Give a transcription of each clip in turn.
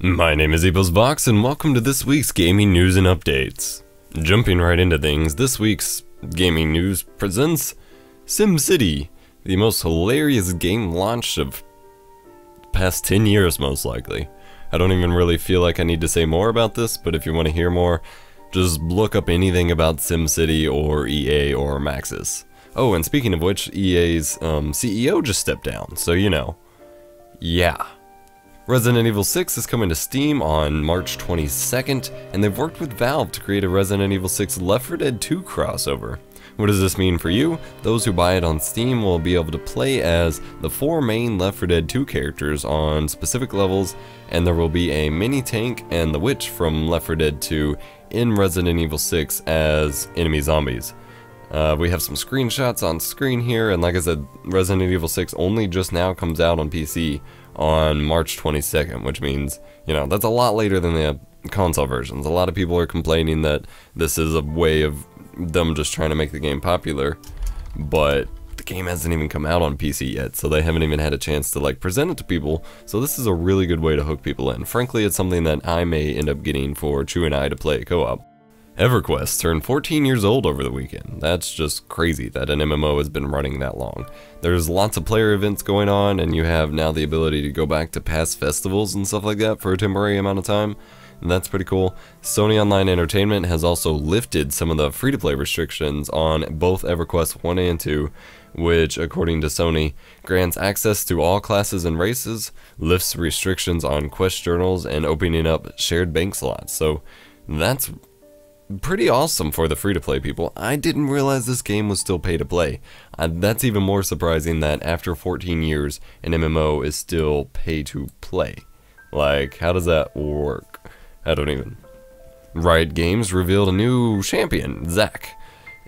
My name is EposVox and welcome to this week's gaming news and updates. Jumping right into things, this week's gaming news presents SimCity, the most hilarious game launch of the past 10 years most likely. I don't even really feel like I need to say more about this, but if you want to hear more, just look up anything about SimCity or EA or Maxis. Oh, and speaking of which, EA's CEO just stepped down, so you know. Yeah. Resident Evil 6 is coming to Steam on March 22nd, and they've worked with Valve to create a Resident Evil 6 Left 4 Dead 2 crossover. What does this mean for you? Those who buy it on Steam will be able to play as the 4 main Left 4 Dead 2 characters on specific levels, and there will be a mini tank and the witch from Left 4 Dead 2 in Resident Evil 6 as enemy zombies. We have some screenshots on screen here, and like I said, Resident Evil 6 only just now comes out on PC on March 22nd, which means, you know, that's a lot later than the console versions. A lot of people are complaining that this is a way of them just trying to make the game popular, but the game hasn't even come out on PC yet, so they haven't even had a chance to like present it to people, so this is a really good way to hook people in. Frankly, it's something that I may end up getting for Chu and I to play co-op. EverQuest turned 14 years old over the weekend. That's just crazy that an MMO has been running that long. There's lots of player events going on, and you have now the ability to go back to past festivals and stuff like that for a temporary amount of time. And that's pretty cool. Sony Online Entertainment has also lifted some of the free-to-play restrictions on both EverQuest 1 and 2, which, according to Sony, grants access to all classes and races, lifts restrictions on quest journals, and opening up shared bank slots. So that's pretty awesome for the free-to-play people. I didn't realize this game was still pay-to-play. That's even more surprising that after 14 years, an MMO is still pay-to-play. Like, how does that work? I don't even. Riot Games revealed a new champion, Zac.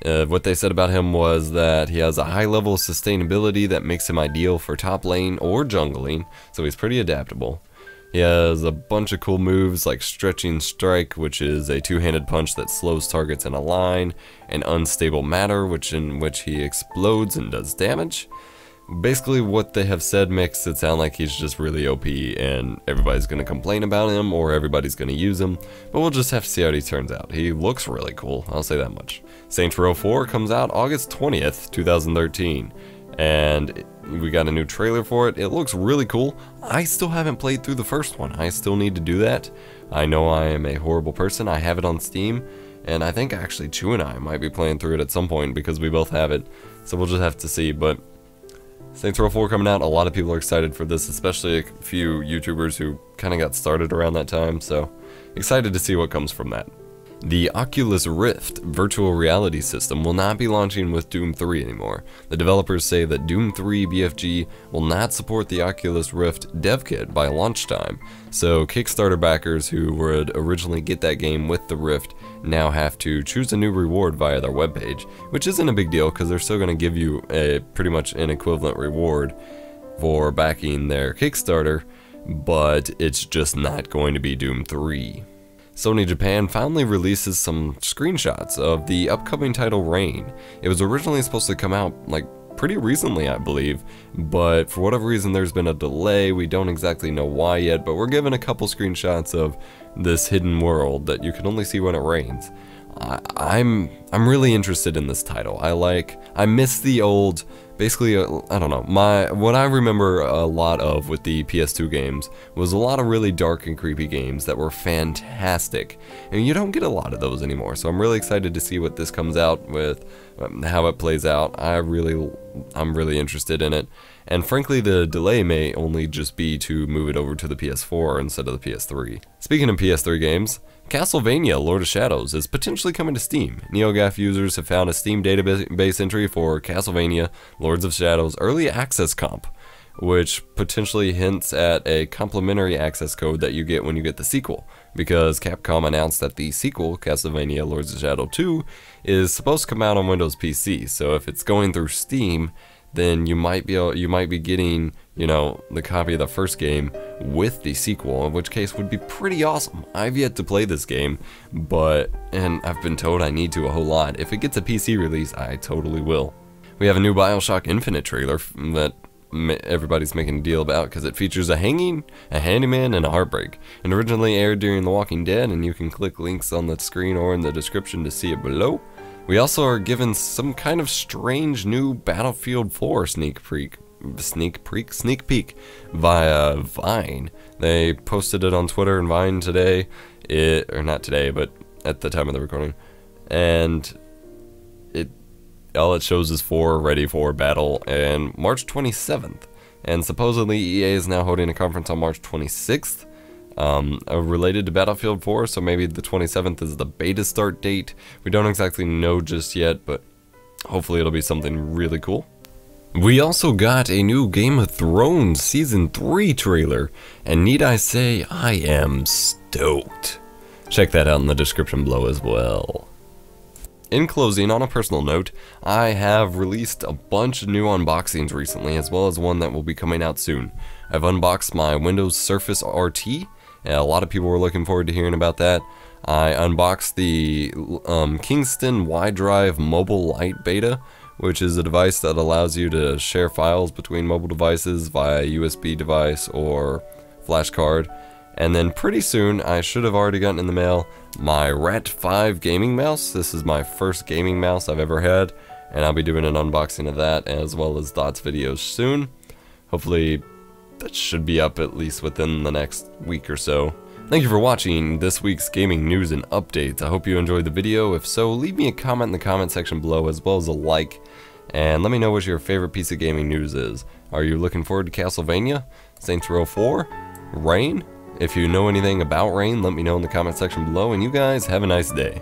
What they said about him was that he has a high level of sustainability that makes him ideal for top lane or jungling, so he's pretty adaptable. He has a bunch of cool moves like Stretching Strike, which is a two-handed punch that slows targets in a line, and Unstable Matter, in which he explodes and does damage. Basically, what they have said makes it sound like he's just really OP and everybody's going to complain about him or everybody's going to use him, but we'll just have to see how he turns out. He looks really cool, I'll say that much. Saints Row 4 comes out August 20th, 2013. And we got a new trailer for it. It looks really cool. I still haven't played through the first one. I still need to do that. I know I am a horrible person. I have it on Steam, and I think actually Chu and I might be playing through it at some point because we both have it. So we'll just have to see. But Saints Row 4 coming out, a lot of people are excited for this, especially a few YouTubers who kind of got started around that time. So excited to see what comes from that. The Oculus Rift virtual reality system will not be launching with Doom 3 anymore. The developers say that Doom 3 BFG will not support the Oculus Rift dev kit by launch time, so Kickstarter backers who would originally get that game with the Rift now have to choose a new reward via their webpage, which isn't a big deal because they're still going to give you a pretty much an equivalent reward for backing their Kickstarter, but it's just not going to be Doom 3. Sony Japan finally releases some screenshots of the upcoming title Rain. It was originally supposed to come out like pretty recently, I believe, but for whatever reason there's been a delay. We don't exactly know why yet, but we're given a couple screenshots of this hidden world that you can only see when it rains. I'm really interested in this title. I miss the old, basically, I don't know, what I remember a lot of with the PS2 games was a lot of really dark and creepy games that were fantastic, and you don't get a lot of those anymore, so I'm really excited to see what this comes out with, how it plays out. I'm really interested in it, and frankly the delay may only just be to move it over to the PS4 instead of the PS3. Speaking of PS3 games, Castlevania Lord of Shadows is potentially coming to Steam. NeoGAF users have found a Steam database entry for Castlevania Lords of Shadows Early Access Comp, which potentially hints at a complimentary access code that you get when you get the sequel, because Capcom announced that the sequel, Castlevania Lords of Shadow 2, is supposed to come out on Windows PC, so if it's going through Steam, then you might be getting, you know, the copy of the first game with the sequel, in which case would be pretty awesome. I've yet to play this game, and I've been told I need to a whole lot. If it gets a PC release, I totally will. We have a new Bioshock Infinite trailer that everybody's making a deal about because it features a hanging, a handyman, and a heartbreak. It originally aired during The Walking Dead, and you can click links on the screen or in the description to see it below. We also are given some kind of strange new Battlefield 4 sneak peek via Vine. They posted it on Twitter and Vine today, or not today, but at the time of the recording, and all it shows is 4 ready for battle and March 27th, and supposedly EA is now holding a conference on March 26th related to Battlefield 4, so maybe the 27th is the beta start date. We don't exactly know just yet, but hopefully it'll be something really cool. We also got a new Game of Thrones Season 3 trailer, and need I say, I am stoked. Check that out in the description below as well. In closing, on a personal note, I have released a bunch of new unboxings recently, as well as one that will be coming out soon. I've unboxed my Windows Surface RT, and a lot of people were looking forward to hearing about that. I unboxed the Kingston Y-Drive Mobile Lite Beta, which is a device that allows you to share files between mobile devices via USB device or flash card. And then pretty soon, I should have already gotten in the mail my Rat 5 gaming mouse. This is my first gaming mouse I've ever had, and I'll be doing an unboxing of that as well as thoughts videos soon. Hopefully that should be up at least within the next week or so. Thank you for watching this week's gaming news and updates. I hope you enjoyed the video. If so, leave me a comment in the comment section below as well as a like, and let me know what your favorite piece of gaming news is. Are you looking forward to Castlevania, Saints Row 4, Rain? If you know anything about Rain, let me know in the comment section below, and you guys have a nice day.